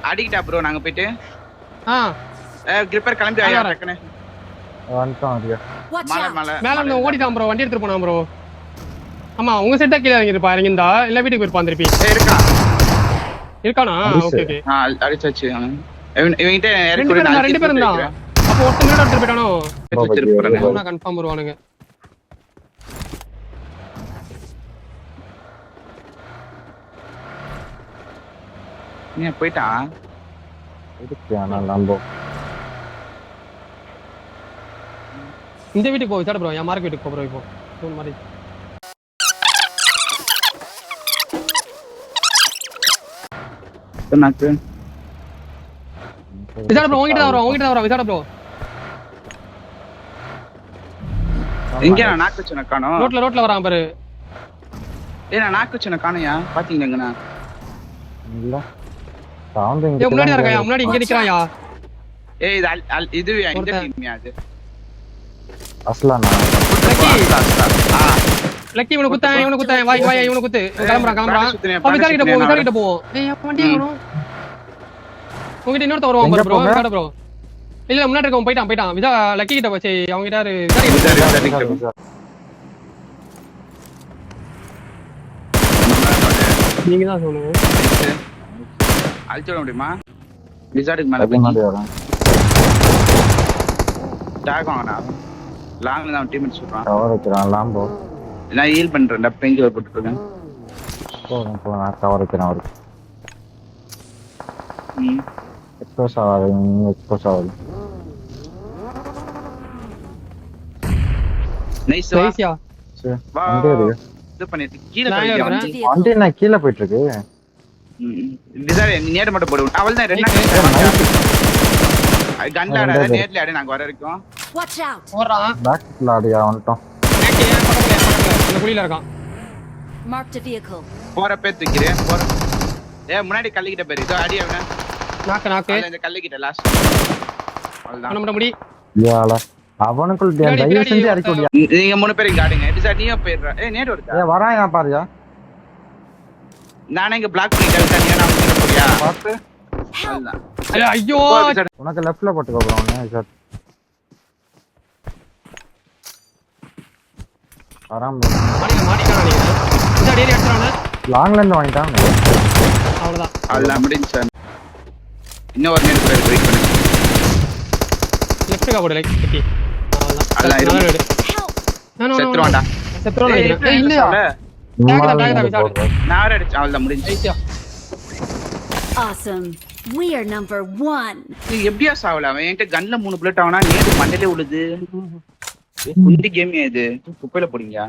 அடிக்கிட்டா bro நாங்க போயிட்டு gripper கிளம்பி ஆயா டக்குனே வந்துட்டோம் மேல ஓடிட்டான் ப்ரோ வண்டி எடுத்துட்டு போனான் ப்ரோ ஆமா உங்க செட்டா கீழ இறங்கிருப்பா இறங்கிருந்தா இல்ல வீட்டுக்கு போயிருப்பான் திருப்பி இருக்கானா ஓகே ஓகே அடிச்சாச்சு இவங்கிட்ட ரெண்டு பேரும் இருந்தான் அப்போ ஒருத்தன் மேல எடுத்துட்டு போயிட்டானோ கன்ஃபார்ம் வருவானுங்க நீ போயிட்டான் இந்த வீட்டுக்கு போ விசாட ப்ரோ என் மார்க் வீட்டுக்கு போ ப்ரோ இப்போ ஃபோன் மாதிரி நாக்கு விசாட ப்ரோ உங்கிட்ட வர விசாட ப்ரோ எங்க நான் நாக்கு வச்சன காணோம் ரோட்ல வரான் பாரு ஏய் நான் நாக்கு வச்சன காணோம்யா பாத்தீங்கங்கண்ணா இல்ல சவுண்ட் இங்க முன்னாடி இருக்காயா முன்னாடி இங்க நிக்கறாயா ஏய் இது இந்த டீம்யா அது அஸ்லானா லக்கி இவனை குத்தேன் வாய் இவனை குத்து கிளம்பறான் விசாரிக்கிட்ட போ ஏய் வண்டி வரணும் உங்கிட்ட இன்னொருத்த வருவான் ப்ரோ விசாட ப்ரோ இல்ல முன்னாடி இருக்கவன் போயிட்டான் விசா லக்கி கிட்ட போச்சு அவங்க கிட்ட விசாரிக்கிட்ட நீங்க தான் சொல்லுங்க அழிச்சிட முடியுமா விசாரிக்கு மேல போய் டாக் வாங்கடா லாங்ல தான் டீம் சொல்றான் கவர் வைக்கிறான் லாம்போ நான் ஹீல் பண்றேன்டா பெஞ்ச் போட்டு இருக்கேன் போ நான் கவர் வைக்கிறேன் அவருக்கு எக்ஸ்போஸ் ஆகுது நைஸ் நைஸ்யா வா இது பண்ணிட்டு கீழ போய் வண்டி நான் கீழ போயிட்டு இருக்கு டிசைர் நீ நேரா மட்டும் போடு அவள்தான் ரெண்டு கண்டாடா நேர்ல அடி நாங்க வர இருக்கோம் வாட்ச் அவுட் ஓடுறான் பேக்ல அடியா வந்துட்டோம் இந்த குழியில இருக்கான் மார்க் தி vehicle போற பே தூக்கிறேன் போற முன்னாடி கல்லிக்கிட்ட பேரு இதோ அடி அவன நாக்கு இந்த கல்லிக்கிட்ட லாஸ்ட் அவளதான் பண்ண முடி யால அவனுக்குள் தயவு செஞ்சு அடிக்கடியா நீங்க மூணு பேரும் காடுங்க டிசைர் நீயே போயிடுற நேட் வருதா வராயா பாருயா நானே இங்க பிளாக் பண்ணிட்டேன் தனியா நான் வந்து போறியா பாத்து ஐயோ உனக்கு லெஃப்ட்ல போட்டுக்கோ ப்ரோ ஒண்ணே சார் ஆராம் மாடிக்கான நீங்க இந்த டேரி அடிச்சறானே லாங்ல இருந்து வாங்கிட்டான் அவ்வளவுதான் அல்லாம் முடிஞ்சு இன்னும் ஒரு நேட் பேர் பிரேக் பண்ணு லெஃப்ட் கா போடு லைக் கட்டி அல்லாம் இரு செத்துறோம்டா ஏய் இல்லையா டாக்டர் விசாடு நான் வர அடிச்சேன் அவ்வளவுதான் முடிஞ்சு awesome we are number 1 நீ எப்படியா சாவல அவன் என்கிட்ட கன்ல 3 புல்லட் ஆவனா நேத்து மண்டையிலே உழுது குண்டி கேம் இது குப்பையில போடுங்க